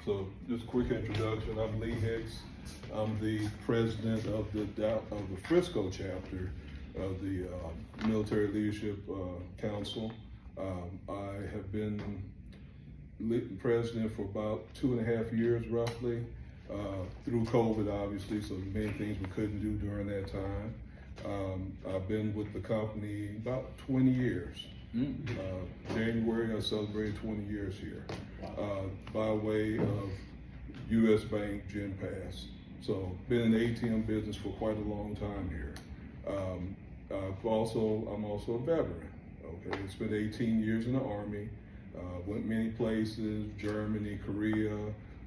So just a quick introduction. I'm Lee Hicks. I'm the president of the Frisco chapter of the Military Leadership Council. I have been president for about 2.5 years roughly, through COVID obviously, so many things we couldn't do during that time. I've been with the company about 20 years. January I celebrated 20 years here, by way of U.S. Bank Gen Pass. So been in the ATM business for quite a long time here. I'm also a veteran. Okay, I spent 18 years in the Army, went many places: Germany, Korea,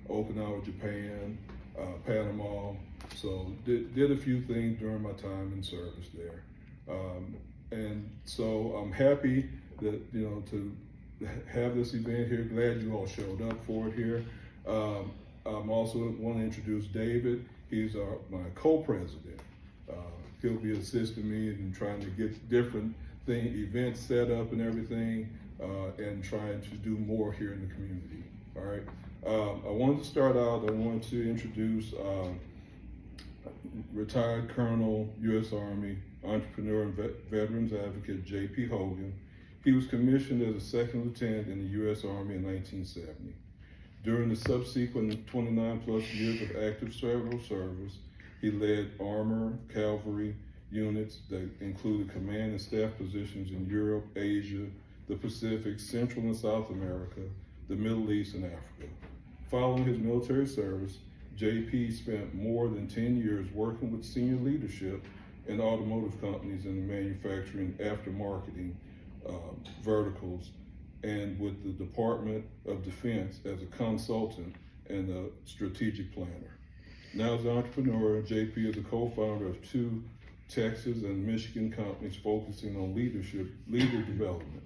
Okinawa, Japan, Panama. So did a few things during my time in service there. And so I'm happy that, to have this event here. Glad you all showed up for it here. I'm also want to introduce David. He's my co-president. He'll be assisting me in trying to get different events set up and everything, and trying to do more here in the community. All right. I wanted to start out. I wanted to introduce retired Colonel, U.S. Army, entrepreneur and veterans advocate J.P. Hogan. He was commissioned as a second lieutenant in the U.S. Army in 1970. During the subsequent 29 plus years of active federal service, he led armor, cavalry units that included command and staff positions in Europe, Asia, the Pacific, Central and South America, the Middle East, and Africa. Following his military service, JP spent more than 10 years working with senior leadership in automotive companies in the manufacturing aftermarketing verticals, and with the Department of Defense as a consultant and a strategic planner. Now as an entrepreneur, JP is a co-founder of 2 Texas and Michigan companies focusing on leader development.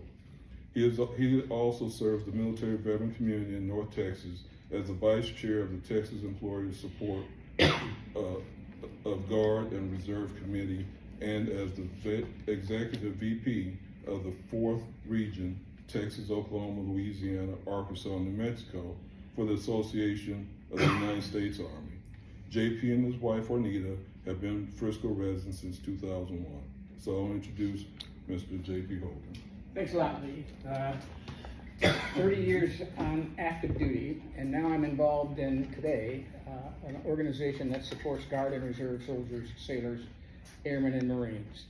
He also serves the military veteran community in North Texas as the vice chair of the Texas Employee Support of Guard and Reserve Committee, and as the executive VP of the 4th region, Texas, Oklahoma, Louisiana, Arkansas, and New Mexico, for the Association of the United States Army. JP and his wife, Ornita, have been Frisco residents since 2001. So I'll introduce Mr. JP Hogan. Thanks a lot, Lee. 30 years on active duty, and now I'm involved in, today, an organization that supports Guard and Reserve soldiers, sailors, airmen, and Marines.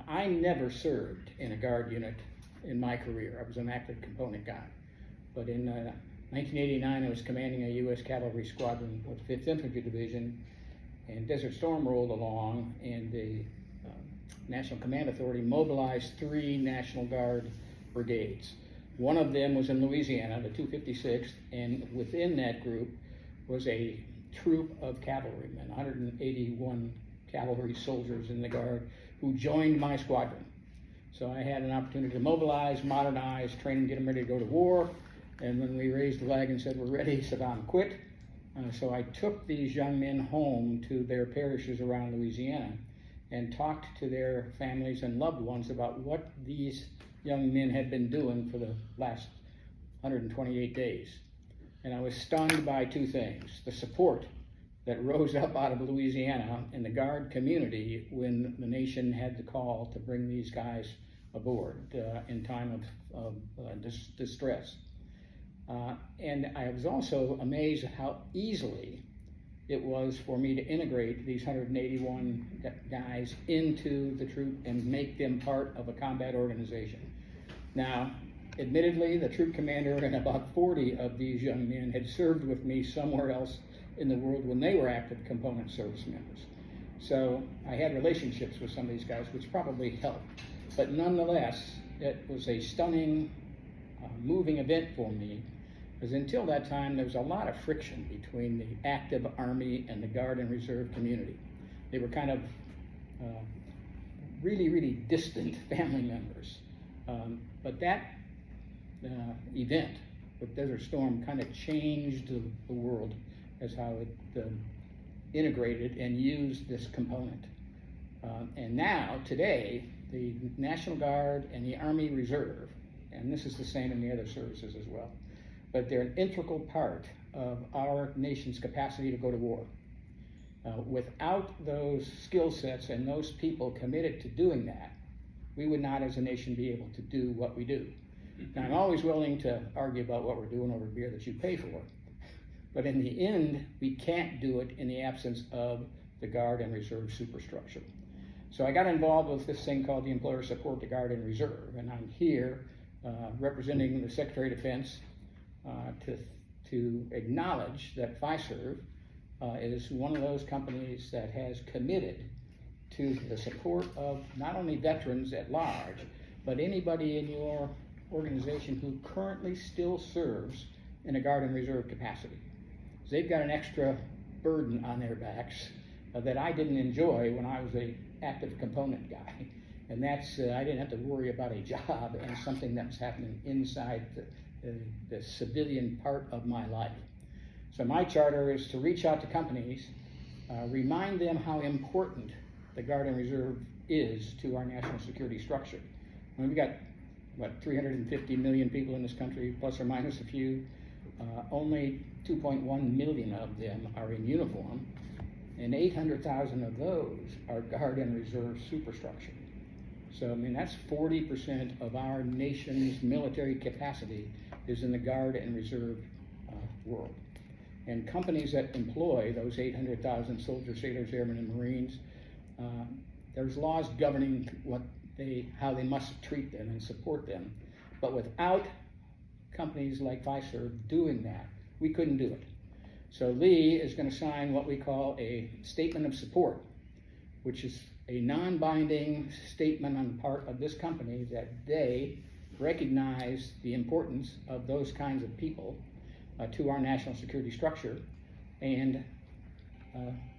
I never served in a Guard unit in my career. I was an active component guy. But in 1989, I was commanding a U.S. Cavalry Squadron with the 5th Infantry Division, and Desert Storm rolled along, and the National Command Authority mobilized 3 National Guard brigades. One of them was in Louisiana, the 256th, and within that group was a troop of cavalrymen, 181 cavalry soldiers in the Guard, who joined my squadron. So I had an opportunity to mobilize, modernize, train them, get them ready to go to war. And when we raised the flag and said, we're ready, Saddam quit. So I took these young men home to their parishes around Louisiana and talked to their families and loved ones about what these young men had been doing for the last 128 days. And I was stunned by 2 things: the support that rose up out of Louisiana in the Guard community when the nation had the call to bring these guys aboard in time of distress. And I was also amazed at how easily it was for me to integrate these 181 guys into the troop and make them part of a combat organization. Now, admittedly, the troop commander and about 40 of these young men had served with me somewhere else in the world when they were active component service members. So I had relationships with some of these guys, which probably helped. But nonetheless, it was a stunning, moving event for me, because until that time, there was a lot of friction between the active Army and the Guard and Reserve community. They were kind of really, really distant family members. But that event with Desert Storm kind of changed the world as how it integrated and used this component. And now, today, the National Guard and the Army Reserve, and this is the same in the other services as well, but they're an integral part of our nation's capacity to go to war. Without those skill sets and those people committed to doing that, we would not as a nation be able to do what we do. Now, I'm always willing to argue about what we're doing over beer that you pay for, but in the end, we can't do it in the absence of the Guard and Reserve superstructure. So I got involved with this thing called the Employer Support to Guard and Reserve, and I'm here representing the Secretary of Defense to acknowledge that Fiserv is one of those companies that has committed to the support of not only veterans at large, but anybody in your organization who currently still serves in a Guard and Reserve capacity. So they've got an extra burden on their backs that I didn't enjoy when I was a active component guy. And that's, I didn't have to worry about a job and something that was happening inside the civilian part of my life. So my charter is to reach out to companies, remind them how important the Guard and Reserve is to our national security structure. I mean, we've got, what, 350 million people in this country, plus or minus a few. Only 2.1 million of them are in uniform, and 800,000 of those are Guard and Reserve superstructure. So, I mean, that's 40% of our nation's military capacity is in the Guard and Reserve world. And companies that employ those 800,000 soldiers, sailors, airmen, and Marines, there's laws governing how they must treat them and support them. But without companies like Fiserv doing that, we couldn't do it. So Lee is going to sign what we call a statement of support, which is a non-binding statement on the part of this company that they recognize the importance of those kinds of people to our national security structure. And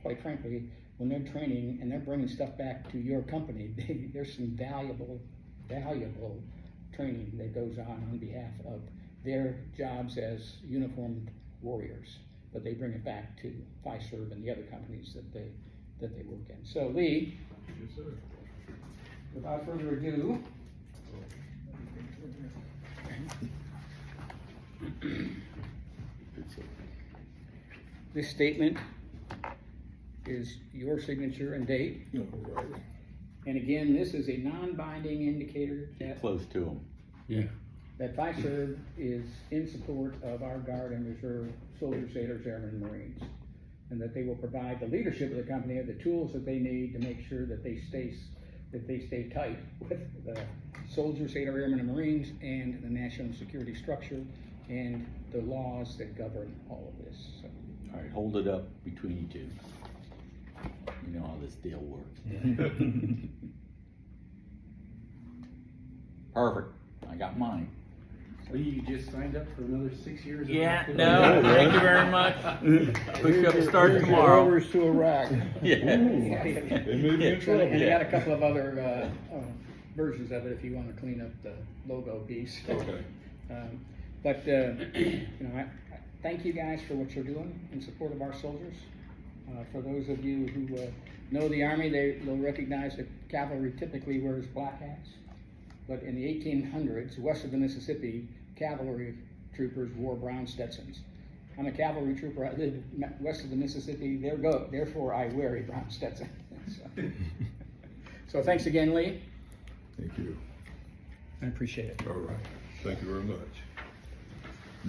quite frankly, when they're training and they're bringing stuff back to your company, there's some valuable training that goes on behalf of their jobs as uniformed warriors, but they bring it back to Fiserv and the other companies that they work in. So Lee, Yes, sir. without further ado, this statement is your signature and date. No, right. And again, this is a non-binding indicator that Close to them. Yeah. that Fiserv is in support of our Guard and Reserve soldiers, sailors, airmen, and Marines, and that they will provide the leadership of the company the tools that they need to make sure that they stay tight with the soldiers, sailor, airmen, and Marines, and the national security structure and the laws that govern all of this. So. All right, hold it up between you two. You know how this deal works. Perfect. I got mine. So you just signed up for another 6 years? Yeah, no, thank you very much. Push-up start tomorrow. Rovers to Iraq. Yeah. They may be in trouble. And I got a couple of other versions of it if you want to clean up the logo piece. Okay. But you know, I thank you guys for what you're doing in support of our soldiers. For those of you who know the Army, they'll recognize that cavalry typically wears black hats. But in the 1800s, west of the Mississippi, cavalry troopers wore brown Stetsons. I'm a cavalry trooper. I live west of the Mississippi. Therefore, I wear a brown Stetson. So thanks again, Lee. Thank you. I appreciate it. All right. Thank you very much.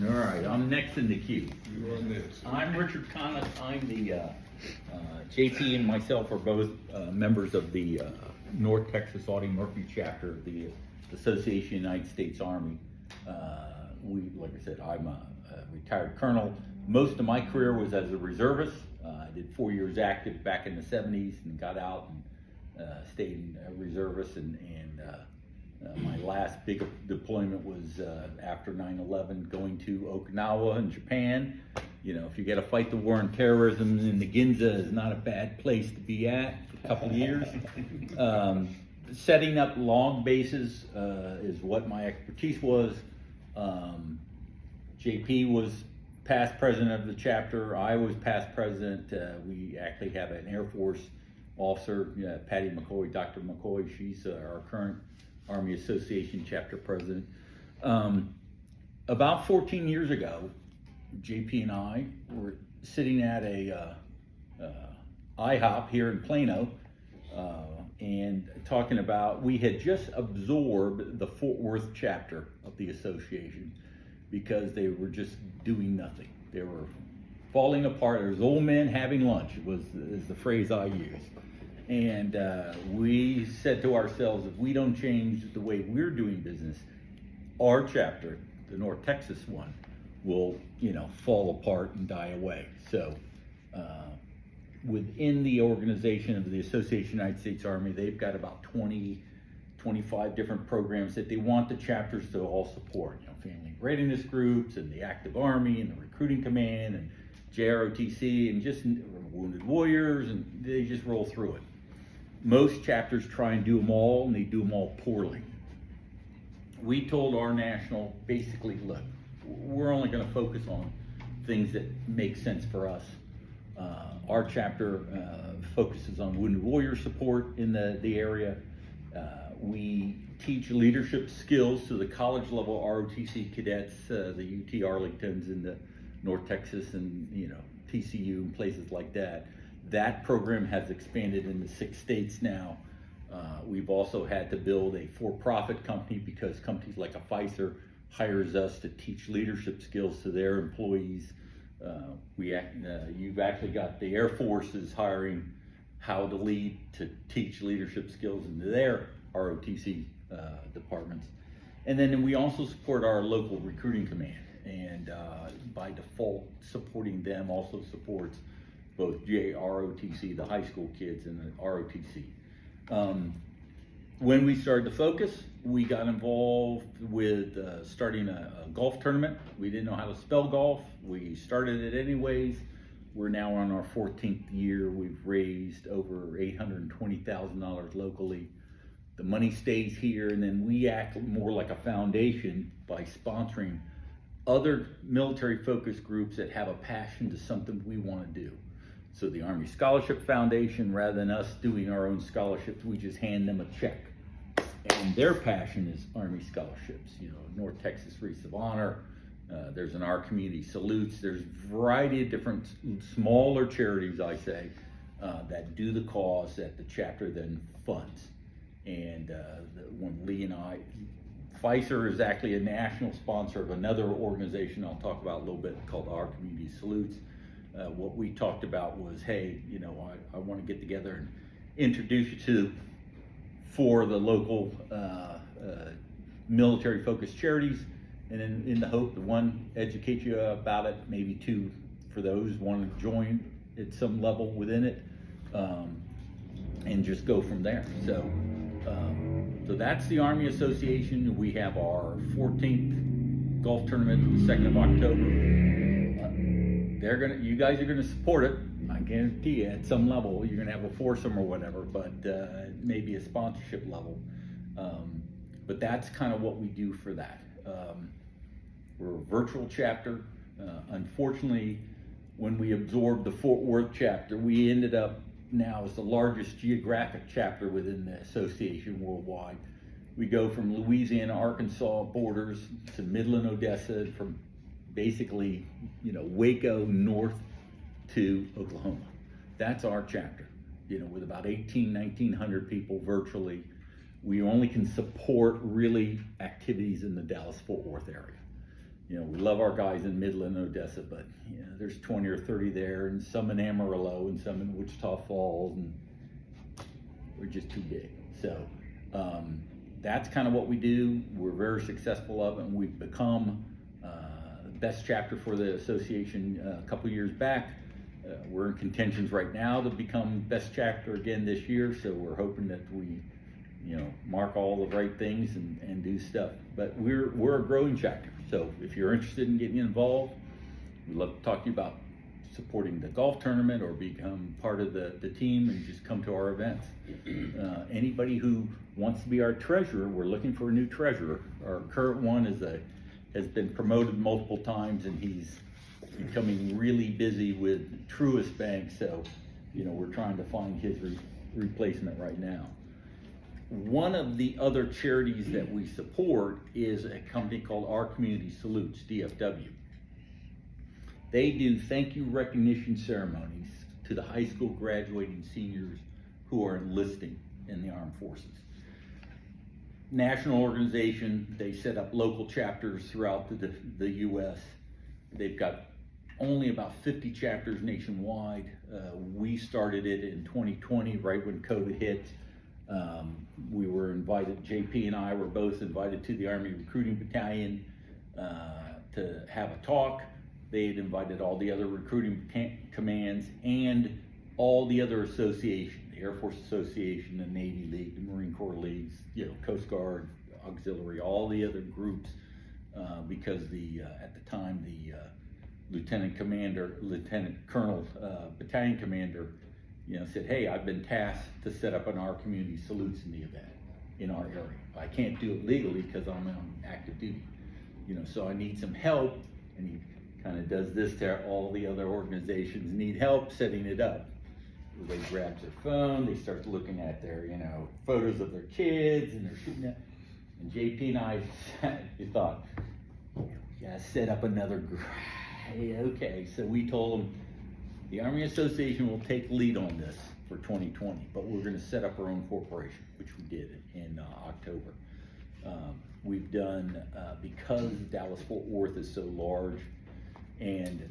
All right, I'm next in the queue. You are next. I'm Richard Kaniss. I'm the JP and myself are both members of the North Texas Audie Murphy chapter of the Association of the United States Army. Like I said, I'm a retired colonel. Most of my career was as a reservist. I did 4 years active back in the 70s and got out and stayed in reservist. And my last big deployment was after 9/11, going to Okinawa in Japan. You know, if you got to fight the war on terrorism, then the Ginza is not a bad place to be at for a couple of years. Setting up long bases is what my expertise was. JP was past president of the chapter. I was past president. We actually have an Air Force officer, Patty McCoy, Dr. McCoy. She's our current Army Association chapter president. About 14 years ago, JP and I were sitting at a IHOP here in Plano, and talking about, we had just absorbed the Fort Worth chapter of the association because they were just doing nothing. They were falling apart. There's old men having lunch is the phrase I use. And we said to ourselves, if we don't change the way we're doing business, our chapter, the North Texas one, will, fall apart and die away. So within the organization of the Association of the United States Army, they've got about 25 different programs that they want the chapters to all support. Family readiness groups, and the active army, and the recruiting command, and JROTC, and just wounded warriors, and they just roll through it. Most chapters try and do them all, and they do them all poorly. We told our national, basically, look, we're only going to focus on things that make sense for us. Our chapter focuses on wounded warrior support in the area. We teach leadership skills to the college level ROTC cadets, the UT Arlingtons and the North Texas and TCU and places like that. That program has expanded into 6 states now. We've also had to build a for-profit company because companies like a Pfizer hires us to teach leadership skills to their employees. You've actually got the Air Force is hiring how to lead to teach leadership skills into their ROTC departments. And then we also support our local recruiting command, and by default, supporting them also supports both JROTC, the high school kids, and the ROTC. When we started to focus, we got involved with starting a golf tournament. We didn't know how to spell golf. We started it anyways. We're now on our 14th year. We've raised over $820,000 locally. The money stays here, and then we act more like a foundation by sponsoring other military focus groups that have a passion to something we want to do. So the Army Scholarship Foundation, rather than us doing our own scholarships, we just hand them a check. And their passion is Army scholarships. North Texas Wreaths of Honor, there's an Our Community Salutes, there's a variety of different smaller charities, I say, that do the cause that the chapter then funds. And when Lee and I, Pfizer is actually a national sponsor of another organization I'll talk about a little bit called Our Community Salutes. What we talked about was, hey, I want to get together and introduce you to 4 of the local military focused charities, and in the hope that 1 educate you about it, maybe 2 for those want to join at some level within it, and just go from there. So that's the Army Association. We have our 14th golf tournament, the 2nd of October. You guys are gonna support it. I guarantee you, at some level, you're gonna have a foursome or whatever, but maybe a sponsorship level. But that's kind of what we do for that. We're a virtual chapter. Unfortunately, when we absorbed the Fort Worth chapter, we ended up now as the largest geographic chapter within the association worldwide. We go from Louisiana, Arkansas borders to Midland, Odessa, from basically, Waco north to Oklahoma. That's our chapter, with about 1,900 people virtually. We only can support really activities in the Dallas-Fort Worth area. We love our guys in Midland, Odessa, but there's 20 or 30 there, and some in Amarillo, and some in Wichita Falls, and we're just too big. So that's kind of what we do. We're very successful of it, and we've become best chapter for the association a couple years back. We're in contentions right now to become best chapter again this year, so we're hoping that we mark all the right things and do stuff. But we're a growing chapter, so if you're interested in getting involved, we'd love to talk to you about supporting the golf tournament or become part of the team and just come to our events. Anybody who wants to be our treasurer, we're looking for a new treasurer. Our current one has been promoted multiple times, and he's becoming really busy with Truist Bank, so we're trying to find his replacement right now. One of the other charities that we support is a company called Our Community Salutes, DFW. They do thank you recognition ceremonies to the high school graduating seniors who are enlisting in the armed forces. National organization, they set up local chapters throughout the U.S. They've got only about 50 chapters nationwide. We started it in 2020, right when COVID hit. We were invited, JP and I were both invited to the Army Recruiting Battalion to have a talk. They had invited all the other recruiting commands and all the other associations, the Air Force Association, the Navy League, the Marine Corps Leagues, Coast Guard, Auxiliary, all the other groups, because at the time, the Lieutenant Colonel, Battalion Commander, said, hey, I've been tasked to set up an Our Community Salutes in the event in our area. I can't do it legally because I'm on active duty, so I need some help. And he kind of does this to all the other organizations need help setting it up. They grab their phone, they start looking at their, photos of their kids, and they're shooting at. And JP and I, we thought, yeah, set up another group. Hey, okay, so we told them the Army Association will take lead on this for 2020, but we're going to set up our own corporation, which we did in October. We've done, because Dallas-Fort Worth is so large, and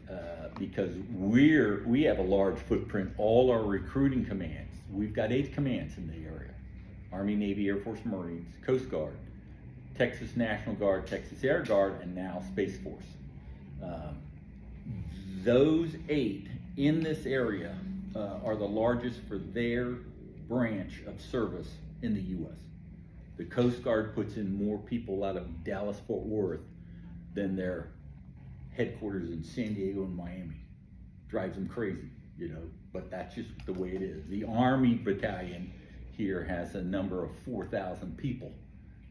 because we have a large footprint, all our recruiting commands, we've got 8 commands in the area: Army, Navy, Air Force, Marines, Coast Guard, Texas National Guard, Texas Air Guard, and now Space Force. Those 8 in this area are the largest for their branch of service in the U.S. The Coast Guard puts in more people out of Dallas-Fort Worth than their headquarters in San Diego and Miami. Drives them crazy, but that's just the way it is. The Army Battalion here has a number of 4,000 people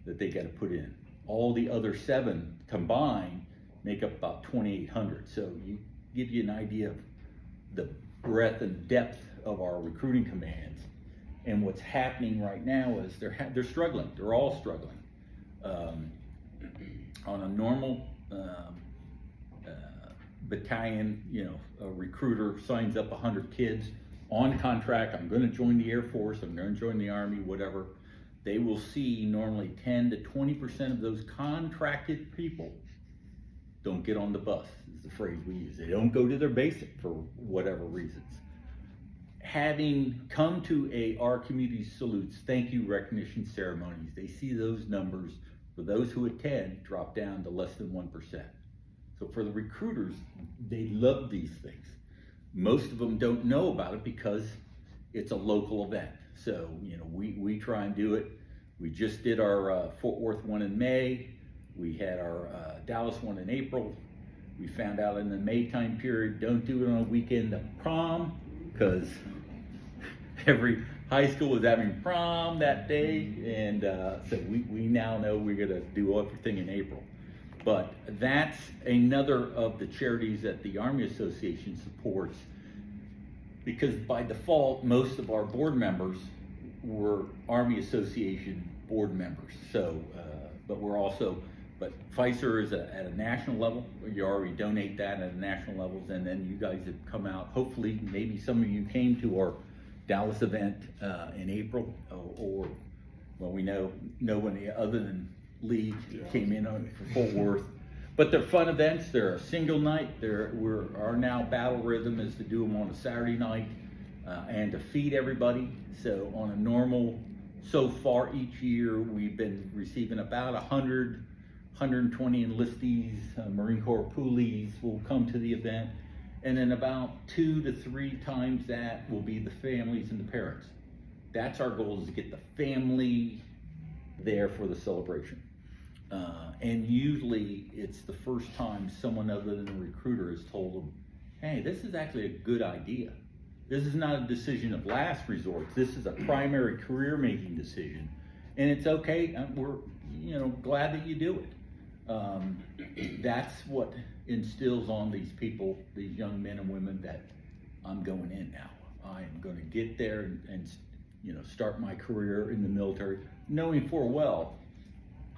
that they got to put in. All the other 7 combined make up about 2,800. So you give you an idea of the breadth and depth of our recruiting commands. And what's happening right now is they're struggling. They're all struggling. On a normal battalion, a recruiter signs up 100 kids on contract. I'm going to join the Air Force. I'm going to join the Army, whatever. They will see normally 10 to 20% of those contracted people don't get on the bus, is the phrase we use. They don't go to their basic for whatever reasons. Having come to Our Community Salutes thank you recognition ceremonies, they see those numbers for those who attend drop down to less than 1%. So for the recruiters, they love these things. Most of them don't know about it because it's a local event. So, we try and do it. We just did our Fort Worth one in May. We had our Dallas one in April. We found out in the May time period, don't do it on a weekend of prom, because every high school was having prom that day. And so we now know we're gonna do everything in April. But that's another of the charities that the Army Association supports, because by default, most of our board members were Army Association board members. So, but FISER is at a national level. You already donate that at a national level, and then you guys have come out. Hopefully, maybe some of you came to our Dallas event in April, or we know nobody other than Lee came in for Fort Worth. But they're fun events. They're a single night. Our now battle rhythm is to do them on a Saturday night and to feed everybody. So on a normal, so far each year, we've been receiving about 100, 120 enlistees, Marine Corps poolies will come to the event. And then about 2 to 3 times that will be the families and the parents. That's our goal, is to get the family there for the celebration. And usually it's the first time someone other than a recruiter has told them, hey, this is actually a good idea. This is not a decision of last resort. This is a primary career-making decision. And it's okay, we're glad that you do it. That's what instills on these people, these young men and women, that I'm going in now. I am going to get there and start my career in the military, knowing full well,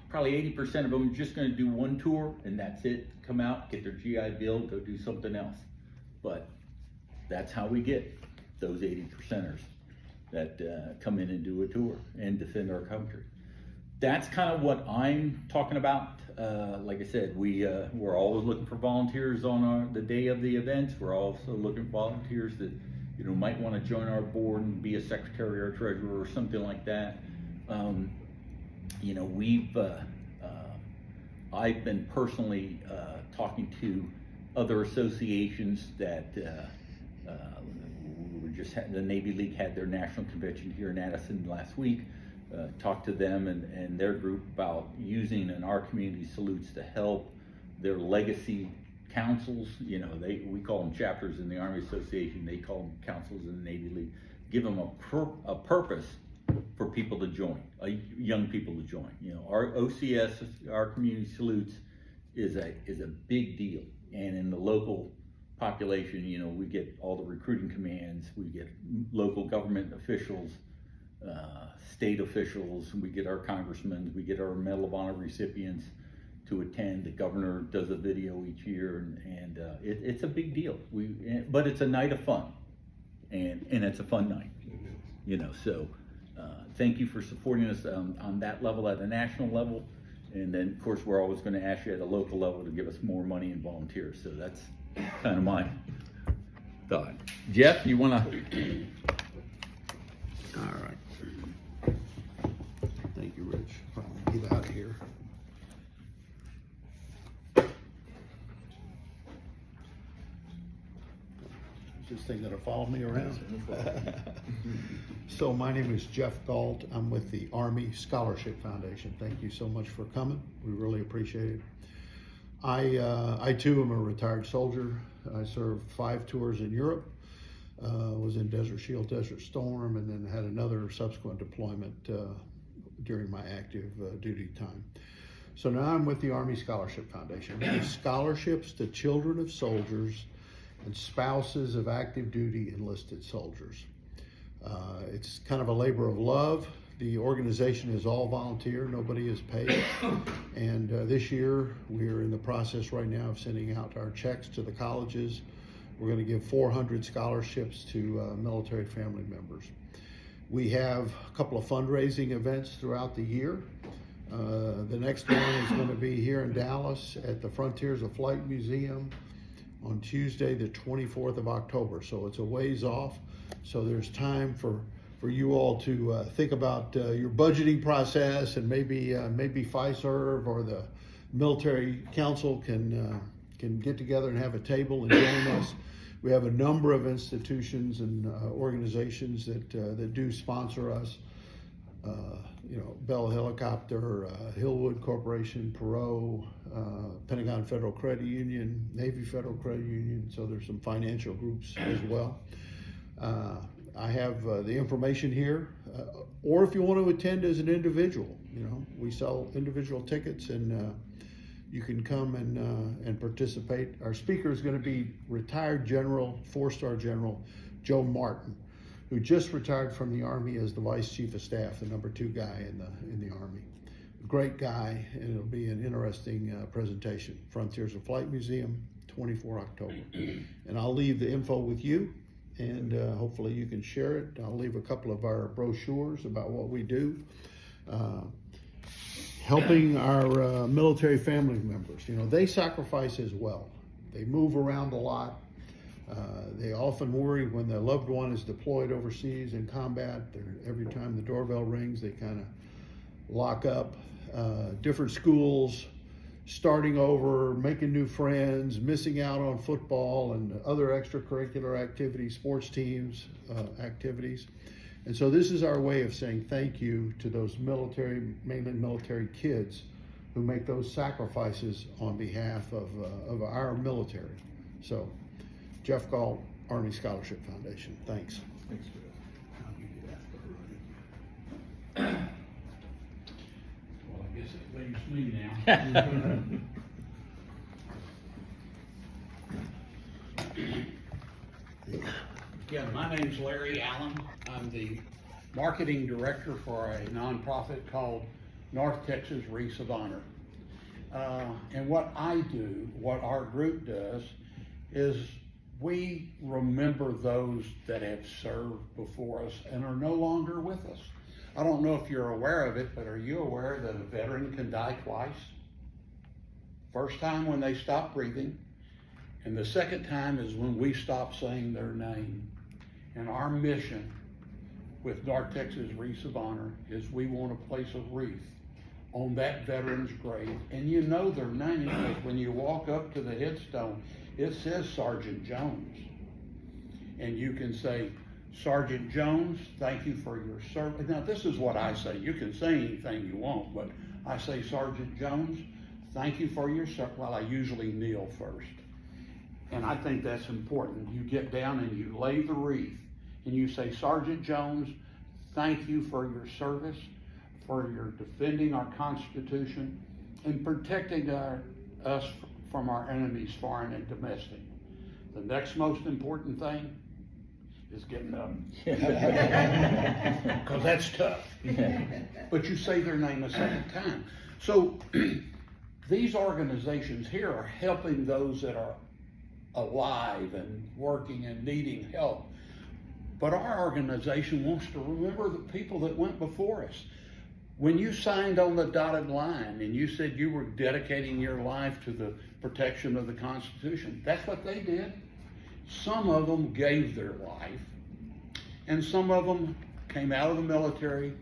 probably 80% of them are just going to do one tour and that's it. Come out, get their GI Bill, go do something else. But that's how we get those 80%ers that come in and do a tour and defend our country. That's kind of what I'm talking about. Like I said, we're always looking for volunteers on the day of the events. We're also looking for volunteers that might want to join our board and be a secretary or treasurer or something like that. I've been personally talking to other associations that the Navy League had their national convention here in Addison last week. Talked to them and their group about using Our Community Salutes to help their legacy councils. We call them chapters in the Army Association. They call them councils in the Navy League. Give them a purpose for people to join, young people to join. Our OCS, Our Community Salutes, is a big deal. And in the local population, we get all the recruiting commands, we get local government officials, state officials, we get our congressmen, we get our Medal of Honor recipients to attend. The governor does a video each year, and it's a big deal. But it's a night of fun, and it's a fun night. So thank you for supporting us on that level, at a national level, and then of course we're always going to ask you at a local level to give us more money and volunteers. So that's kind of my thought. Jeff, you want to? All right. Thank you, Rich. I'll get out of here. This thing that'll follow me around. So my name is Jeff Gault. I'm with the Army Scholarship Foundation. Thank you so much for coming. We really appreciate it. I too am a retired soldier. I served 5 tours in Europe. Was in Desert Shield, Desert Storm, and then had another subsequent deployment during my active duty time. So now I'm with the Army Scholarship Foundation. We give scholarships to children of soldiers and spouses of active duty enlisted soldiers. It's kind of a labor of love. The organization is all volunteer, nobody is paid. And this year, we're in the process right now of sending out our checks to the colleges. We're going to give 400 scholarships to military family members. We have a couple of fundraising events throughout the year. The next one is going to be here in Dallas at the Frontiers of Flight Museum on Tuesday, the 24th of October. So it's a ways off. So there's time for you all to think about your budgeting process, and maybe FISERV or the military council can get together and have a table and join us. We have a number of institutions and organizations that do sponsor us. Bell Helicopter, Hillwood Corporation, Perot, Pentagon Federal Credit Union, Navy Federal Credit Union. So there's some financial groups as well. I have the information here, or if you want to attend as an individual, we sell individual tickets, and you can come and participate. Our speaker is going to be retired General, 4-star General Joe Martin, who just retired from the Army as the Vice Chief of Staff, the number 2 guy in the Army. Great guy, and it'll be an interesting presentation. Frontiers of Flight Museum, 24 October. And I'll leave the info with you, and hopefully you can share it. I'll leave a couple of our brochures about what we do. Helping our military family members. They sacrifice as well. They move around a lot. They often worry when their loved one is deployed overseas in combat. Every time the doorbell rings, they kind of lock up. Different schools, starting over, making new friends, missing out on football and other extracurricular activities, sports teams, activities. And so this is our way of saying thank you to those mainly military kids who make those sacrifices on behalf of our military. So, Jeff Gault, Army Scholarship Foundation. Thanks. Thanks, Jeff. Well, I guess it leaves me now. Yeah, my name's Larry Allen. I'm the marketing director for a nonprofit called North Texas Wreaths of Honor. And what I do, what our group does, is we remember those that have served before us and are no longer with us. I don't know if you're aware of it, but are you aware that a veteran can die twice? First time when they stop breathing, and the second time is when we stop saying their name. And our mission with North Texas Wreaths of Honor is we want to place a wreath on that veteran's grave. And you know their name, because when you walk up to the headstone, it says Sergeant Jones. And you can say, Sergeant Jones, thank you for your service. Now, this is what I say. You can say anything you want, but I say, Sergeant Jones, thank you for your service. Well, I usually kneel first. And I think that's important. You get down and you lay the wreath, and you say, Sergeant Jones, thank you for your service, for your defending our Constitution and protecting us from our enemies, foreign and domestic. The next most important thing is getting up. Because that's tough. But you say their name a second time. So these organizations here are helping those that are alive and working and needing help. But our organization wants to remember the people that went before us. When you signed on the dotted line and you said you were dedicating your life to the protection of the Constitution, that's what they did. Some of them gave their life, and some of them came out of the military,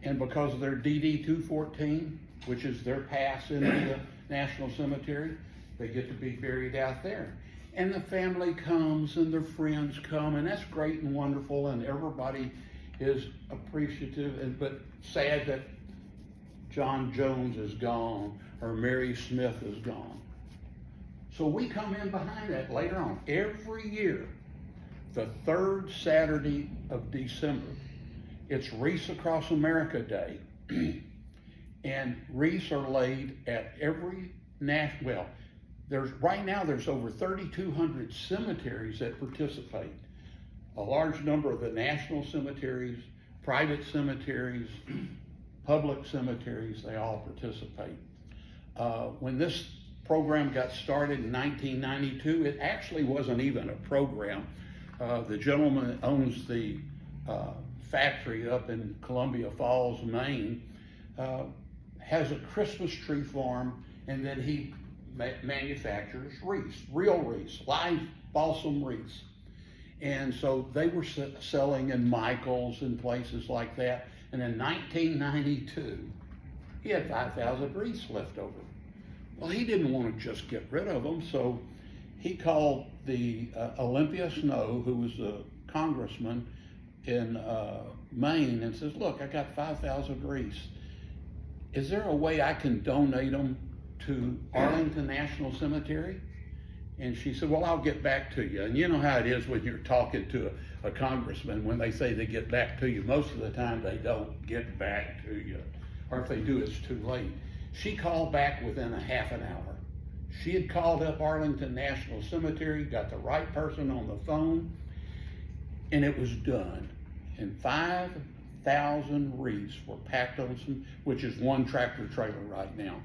and because of their DD 214, which is their pass into the National Cemetery, they get to be buried out there. And the family comes and their friends come, and that's great and wonderful, and everybody is appreciative, but sad that John Jones is gone or Mary Smith is gone. So we come in behind that later on. Every year, the third Saturday of December, it's Wreaths Across America Day. And wreaths are laid at every national, right now there's over 3,200 cemeteries that participate. A large number of the national cemeteries, private cemeteries, public cemeteries, they all participate. When this program got started in 1992, it actually wasn't even a program. The gentleman that owns the factory up in Columbia Falls, Maine, has a Christmas tree farm, and then he manufactures wreaths, real wreaths, live balsam wreaths. And so they were selling in Michael's and places like that. And in 1992, he had 5,000 wreaths left over. Well, he didn't want to just get rid of them, so he called the Olympia Snow, who was a congressman in Maine, and says, look, I got 5,000 wreaths. Is there a way I can donate them to Arlington National Cemetery? And she said, well, I'll get back to you. And you know how it is when you're talking to a congressman, when they say they get back to you, most of the time they don't get back to you. Or if they do, it's too late. She called back within a half an hour. She had called up Arlington National Cemetery, got the right person on the phone, and it was done. And 5,000 wreaths were packed on some, which is one tractor trailer right now,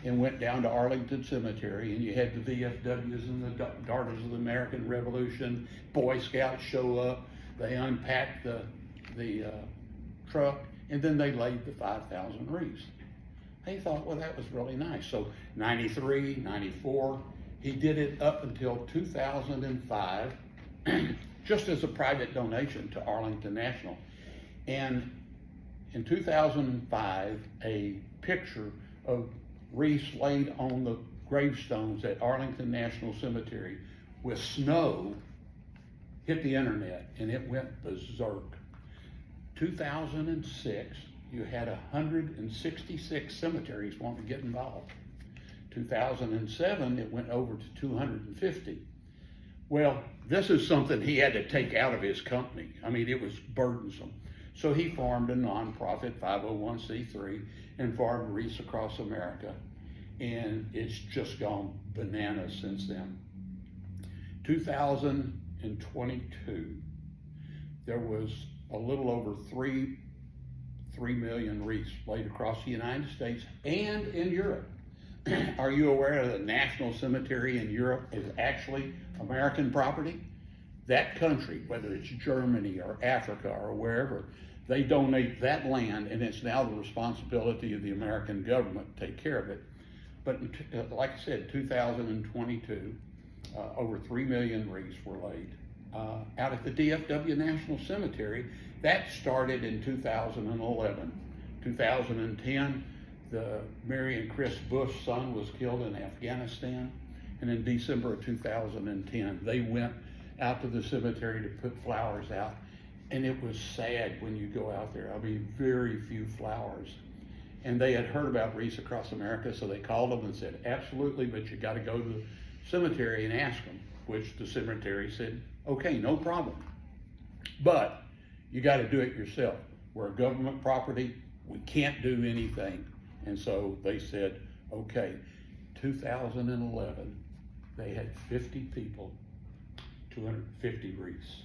and went down to Arlington Cemetery, and you had the VFWs and the Daughters of the American Revolution, Boy Scouts show up, they unpacked the truck, and then they laid the 5,000 wreaths. They thought, well, that was really nice. So 93, 94, he did it up until 2005, just as a private donation to Arlington National. And in 2005, a picture of wreaths laid on the gravestones at Arlington National Cemetery with snow hit the internet, and it went berserk. 2006, you had 166 cemeteries wanting to get involved. 2007, it went over to 250. Well, this is something he had to take out of his company. I mean, it was burdensome. So he formed a nonprofit 501c3 and formed Wreaths Across America. And it's just gone bananas since then. 2022, there was a little over 3 million wreaths laid across the United States and in Europe. Are you aware that the National Cemetery in Europe is actually American property? That country, whether it's Germany or Africa or wherever, they donate that land, and it's now the responsibility of the American government to take care of it. But like I said, 2022, over 3 million wreaths were laid out at the DFW National Cemetery. That started in 2011. 2010, the Mary and Chris Bush's son was killed in Afghanistan, and in December of 2010, they went out to the cemetery to put flowers out, and it was sad when you go out there. I mean, very few flowers. And they had heard about Wreaths Across America, so they called them and said, absolutely, but you got to go to the cemetery and ask them, which the cemetery said, okay, no problem. But you got to do it yourself. We're a government property, we can't do anything. And so they said, okay. 2011, they had 50 people, 250 wreaths.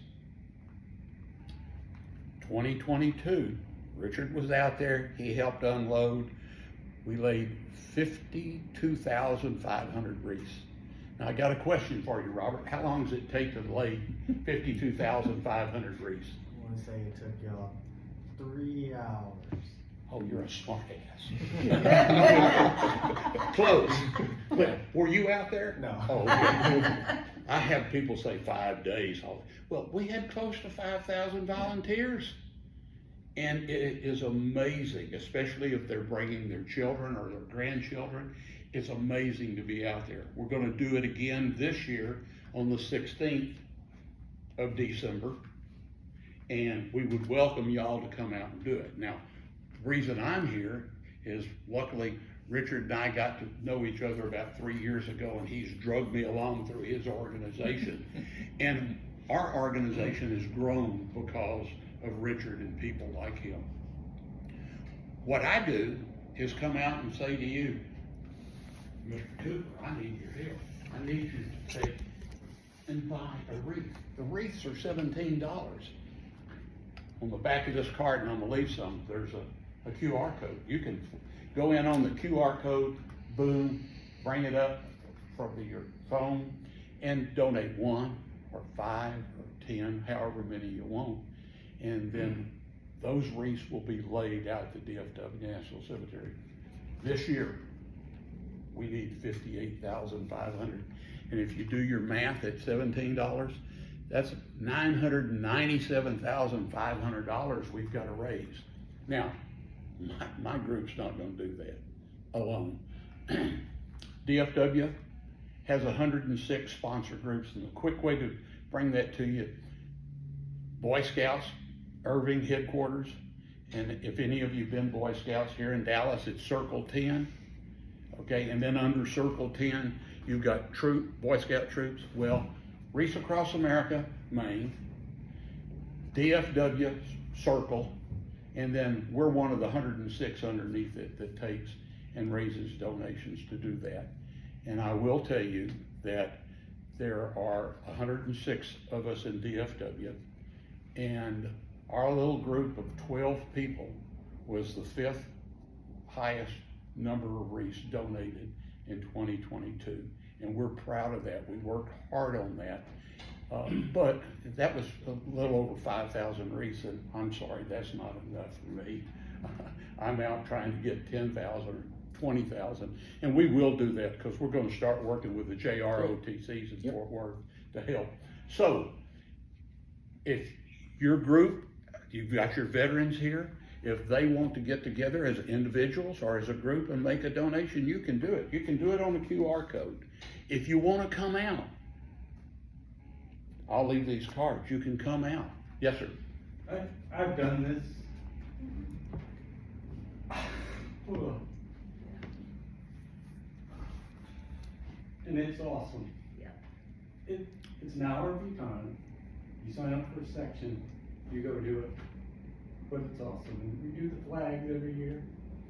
2022, Richard was out there, he helped unload. We laid 52,500 wreaths. Now I got a question for you, Robert. How long does it take to lay 52,500 wreaths? I want to say it took y'all 3 hours. Oh, you're a smart ass. Close. Well, were you out there? No. Oh, okay. I have people say 5 days. Well, we had close to 5,000 volunteers. And it is amazing, especially if they're bringing their children or their grandchildren. It's amazing to be out there. We're going to do it again this year on the 16th of December. And we would welcome y'all to come out and do it. Now, the reason I'm here is luckily Richard and I got to know each other about 3 years ago, and he's drugged me along through his organization. And our organization has grown because of Richard and people like him. What I do is come out and say to you, Mr. Cooper, I need your help. I need you to take and buy a wreath. The wreaths are $17. On the back of this card, and I'm gonna leave some, there's a QR code. You can go in on the QR code, boom, bring it up from your phone, and donate 1 or 5 or 10, however many you want. And then those wreaths will be laid out at the DFW National Cemetery. This year, we need 58,500. And if you do your math at $17, that's $997,500 we've got to raise. Now, my group's not going to do that alone. DFW has 106 sponsor groups, and a quick way to bring that to you, Boy Scouts, Irving headquarters, and if any of you have been Boy Scouts here in Dallas, it's Circle 10, okay, and then under Circle 10, you've got Boy Scout troops. Well, Wreaths Across America, Maine, DFW Circle, and then we're one of the 106 underneath it that takes and raises donations to do that. And I will tell you that there are 106 of us in DFW, and our little group of 12 people was the 5th highest number of wreaths donated in 2022. And we're proud of that. We worked hard on that. But that was a little over 5,000 wreaths, and I'm sorry, that's not enough for me. I'm out trying to get 10,000 or 20,000, and we will do that because we're going to start working with the JROTCs in Fort Worth to help. So, if your group, you've got your veterans here, if they want to get together as individuals or as a group and make a donation, you can do it. You can do it on the QR code. If you want to come out, I'll leave these cards. You can come out. Yes, sir. I've done this. And it's awesome. Yeah. It's an hour of your time. You sign up for a section, you go do it. But it's awesome. And we do the flags every year.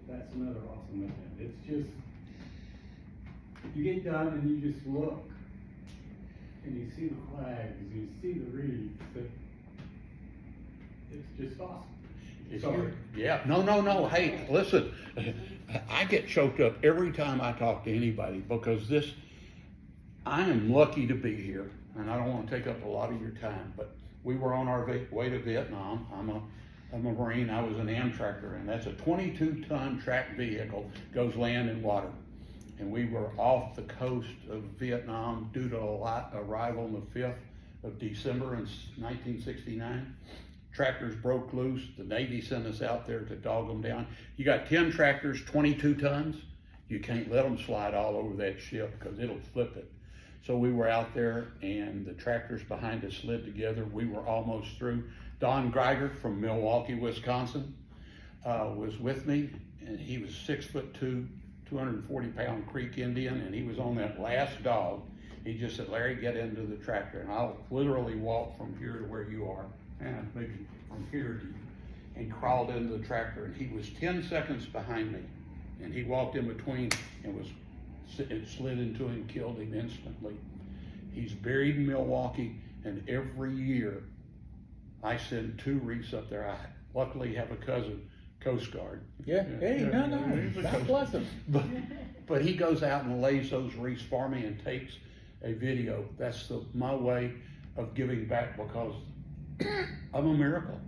That's another awesome event. It's just, you get done and you just look and you see the flags, you see the wreaths. it's just awesome. If Sorry. you- Yeah, no, hey, listen, I get choked up every time I talk to anybody because I am lucky to be here, and I don't wanna take up a lot of your time, but we were on our way to Vietnam. I'm a Marine, I was an Amtractor, and that's a 22-ton track vehicle, goes land and water. And we were off the coast of Vietnam due to arrival on the 5th of December in 1969. Tractors broke loose, the Navy sent us out there to dog them down. You got 10 tractors, 22 tons, you can't let them slide all over that ship because it'll flip it. So we were out there and the tractors behind us slid together. We were almost through. Don Geiger from Milwaukee, Wisconsin, was with me, and he was 6'2", 240-pound Creek Indian, and he was on that last dog. He just said, Larry, get into the tractor, and I'll literally walk from here to where you are, and maybe from here to you, and crawled into the tractor, and he was 10 seconds behind me, and he walked in between and it slid into him, killed him instantly. He's buried in Milwaukee, and every year I send 2 wreaths up there. I luckily have a cousin, Coast Guard. Yeah, hey, he's a God Coast- bless him. But he goes out and lays those wreaths for me and takes a video. That's my way of giving back because I'm a miracle.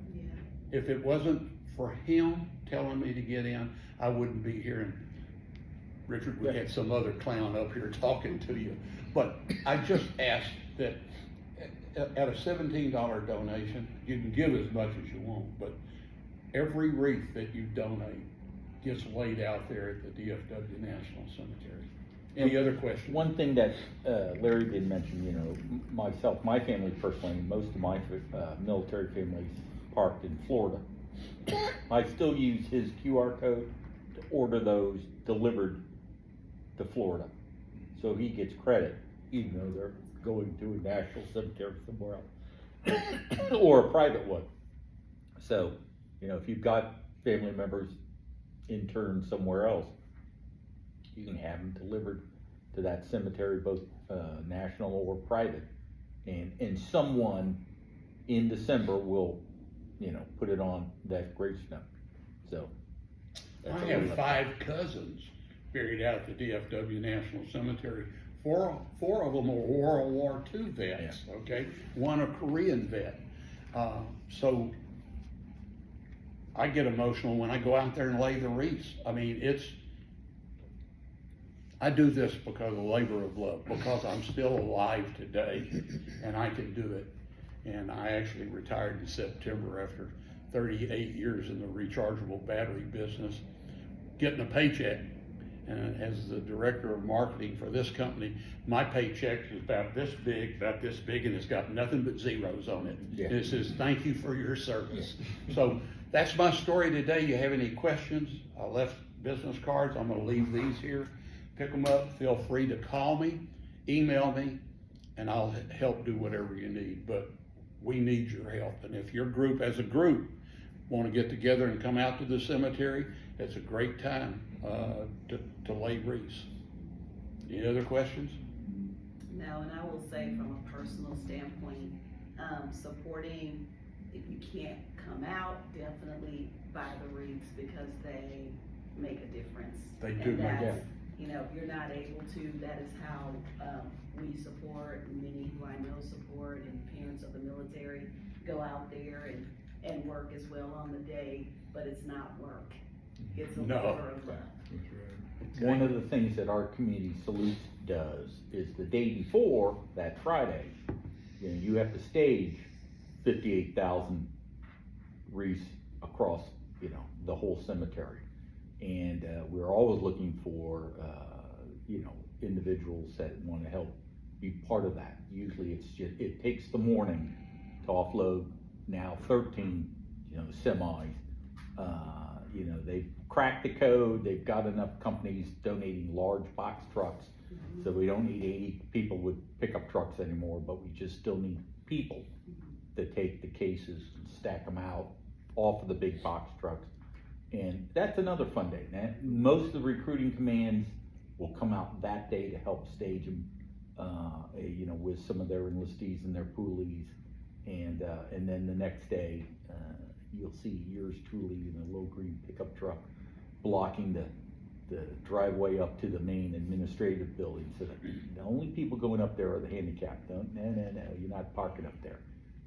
If it wasn't for him telling me to get in, I wouldn't be here. And Richard, we had some other clown up here talking to you. But I just asked that at a $17 donation, you can give as much as you want, but every wreath that you donate gets laid out there at the DFW National Cemetery. Any other questions? One thing that Larry did mention, you know, myself, my family personally, most of my military families parked in Florida. I still use his QR code to order those delivered to Florida. So he gets credit, even though they're going to a national cemetery somewhere else, or a private one. So, you know, if you've got family members interned somewhere else, you can have them delivered to that cemetery, both national or private, and someone in December will, you know, put it on that gravestone. So that's I a have little- 5 cousins buried out at the DFW National Cemetery. Four of them are World War II vets, okay? One a Korean vet. So I get emotional when I go out there and lay the wreaths. I mean, I do this because of labor of love, because I'm still alive today and I can do it. And I actually retired in September after 38 years in the rechargeable battery business, getting a paycheck. And as the director of marketing for this company, my paycheck is about this big, and it's got nothing but zeros on it. Yeah. And it says, thank you for your service. So that's my story today. You have any questions? I left business cards. I'm gonna leave these here. Pick them up. Feel free to call me, email me, and I'll help do whatever you need. But we need your help. And if your group, as a group, wanna get together and come out to the cemetery, it's a great time to lay wreaths. Any other questions? No, and I will say from a personal standpoint, supporting, if you can't come out, definitely buy the wreaths because they make a difference. They do And make a- that's, you know, if you're not able to, that is how we support, many who I know support, and parents of the military go out there and work as well on the day, but it's not work. It's a No. labor of love. That's right. One of the things that our community salutes does is the day before, that Friday, you know, you have to stage 58,000 wreaths across, you know, the whole cemetery. And we're always looking for, you know, individuals that want to help be part of that. Usually it takes the morning to offload now 13, you know, semis. You know, they've cracked the code, they've got enough companies donating large box trucks, so we don't need 80 people with pickup trucks anymore, but we just still need people to take the cases and stack them out off of the big box trucks. And that's another fun day. Now, most of the recruiting commands will come out that day to help stage them, you know, with some of their enlistees and their poolies. And then the next day, you'll see yours truly in a low green pickup truck blocking the driveway up to the main administrative building, so that the only people going up there are the handicapped. No, you're not parking up there.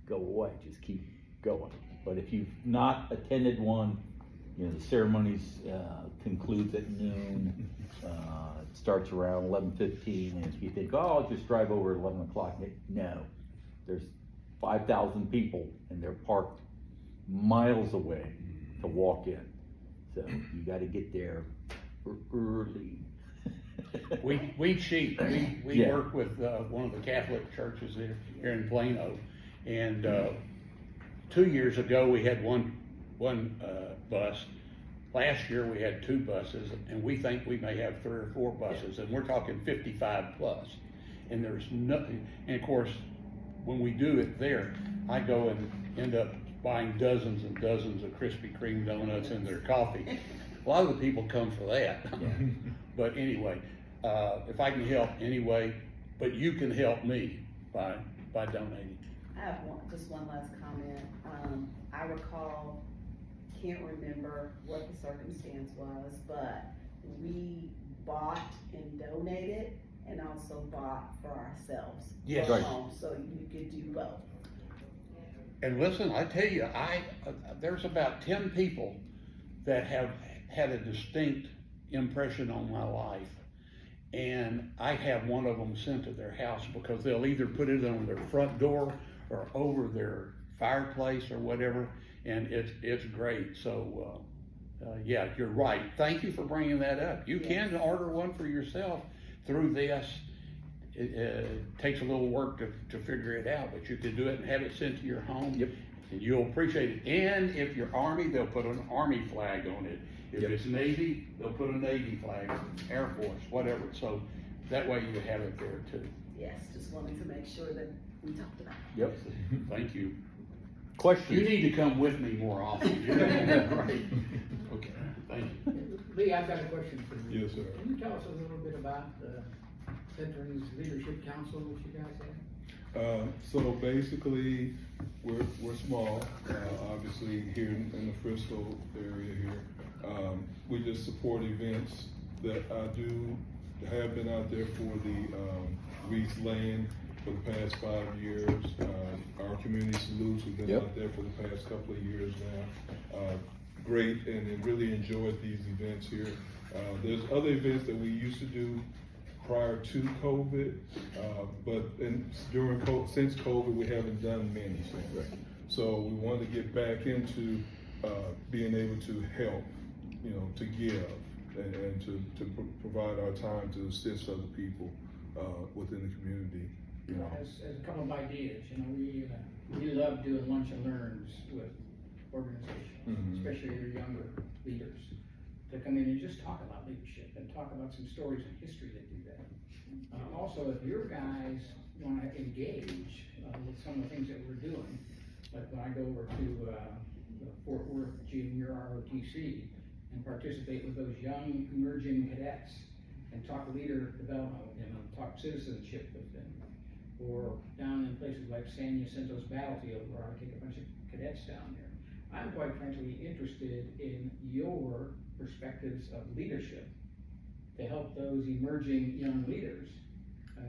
Go away, just keep going. But if you've not attended one, you know, the ceremonies concludes at noon. It starts around 11:15, and if you think, oh, I'll just drive over at 11 o'clock, no. There's 5,000 people, and they're parked miles away to walk in. So you gotta get there early. We cheat. We Yeah. work with one of the Catholic churches here in Plano, and 2 years ago we had one bus. Last year we had 2 buses, and we think we may have 3 or 4 buses, and we're talking 55 plus. And there's nothing. And of course, when we do it there, I go and end up buying dozens and dozens of Krispy Kreme donuts and their coffee. A lot of the people come for that. But anyway, if I can help anyway, but you can help me by donating. I have just one last comment. I recall, can't remember what the circumstance was, but we bought and donated and also bought for ourselves. Yes. for Right. home, so you could do both. And listen, I tell you, there's about 10 people that have had a distinct impression on my life. And I have one of them sent to their house because they'll either put it on their front door or over their fireplace or whatever. And it's great. So, yeah, you're right. Thank you for bringing that up. You can order one for yourself through this. It takes a little work to figure it out, but you can do it and have it sent to your home. Yep. And you'll appreciate it. And if you're Army, they'll put an Army flag on it. If Yep. it's Navy, they'll put a Navy flag, Air Force, whatever. So that way you have it there too. Yes, just wanted to make sure that we talked about it. Yep. Thank you. Questions? You need to come with me more often. You're doing that right. Okay, thank you. Lee, I've got a question for you. Yes, sir. Can you tell us a little bit about the Veterans Leadership Council that you guys have? So basically, we're small, obviously here in the Frisco area here. We just support events that I have been out there for the Wreaths land for the past 5 years. Our community salutes, we've been out there for the past couple of years now. Great, and really enjoyed these events here. There's other events that we used to do prior to COVID, but since COVID, we haven't done many things. So we wanted to get back into being able to help, to give and to provide our time to assist other people within the community. As a couple of ideas, we love doing lunch and learns with organizations, especially your younger leaders, to come in and just talk about leadership and talk about some stories and history that do that. Also, if your guys want to engage with some of the things that we're doing, like when I go over to the Fort Worth Junior ROTC and participate with those young emerging cadets and talk leader development with them and talk citizenship with them, or down in places like San Jacinto's battlefield where I take a bunch of cadets down there. I'm quite frankly interested in your perspectives of leadership to help those emerging young leaders,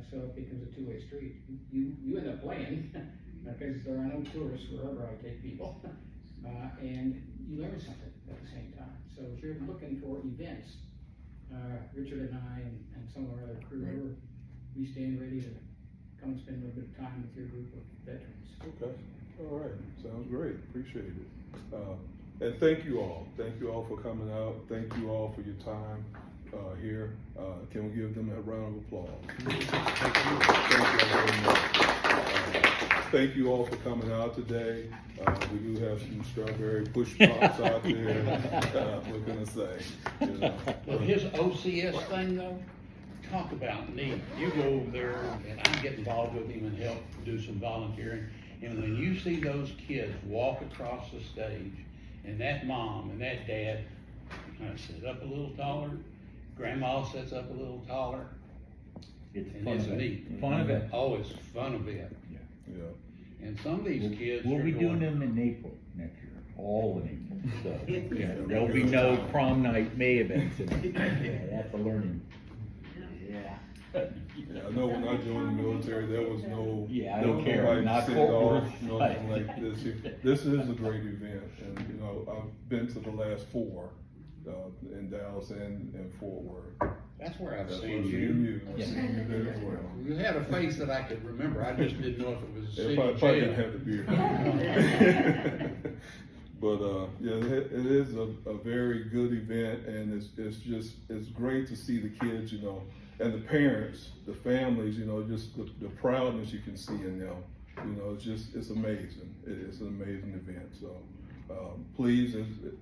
so it becomes a two-way street. You end up playing because there are no tourists wherever I take people, and you learn something at the same time. So if you're looking for events, Richard and I and some of our other crew, we stand ready to come and spend a little bit of time with your group of veterans. Okay, all right, sounds great, appreciate it. And thank you all for coming out, thank you all for your time here. Can we give them a round of applause? Thank you all for coming out today. We do have some strawberry push pops out there, we're gonna say. Well, his OCS thing though, talk about neat. You go over there and I get involved with him and help do some volunteering. And when you see those kids walk across the stage and that mom and that dad kind of sit up a little taller, grandma sits up a little taller. It's And fun it's event. neat. Fun event. Oh, it's a fun event. Yeah. And some of these kids We'll are be doing going, them in April next year, all in April, so, yeah, there'll be no prom night May events, yeah, that's a learning. Yeah. Yeah, I know when I joined the military, there was no. Yeah, I there don't was care. nobody Not sent Fort off, Worth. nothing like this. This is a great event, and, you know, I've been to the last 4, in Dallas and Fort Worth. that's where I've That's seen where I've you. I've seen you there as well. You had a face that I could remember, I just didn't know if it was a city Probably didn't jail. have the beard. But, yeah, it is a very good event, and it's great to see the kids, you know, and the parents, the families, you know, just the proudness you can see in them. You know, it's amazing. It's an amazing event. So, please,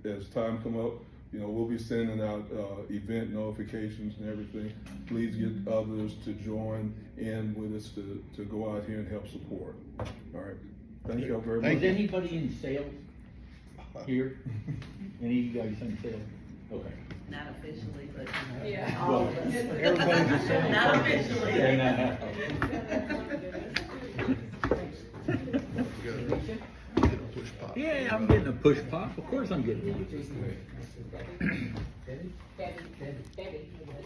as time come up, you know, we'll be sending out, event notifications and everything. Please get others to join in with us to go out here and help support. All right. Thank you all very much. Is anybody in sales here? Any of you guys in sales? Okay. Not officially, but Yeah. all of us. Everybody's a sales. Not person. officially. Push pop. Yeah, I'm getting a push pop, of course I'm getting one.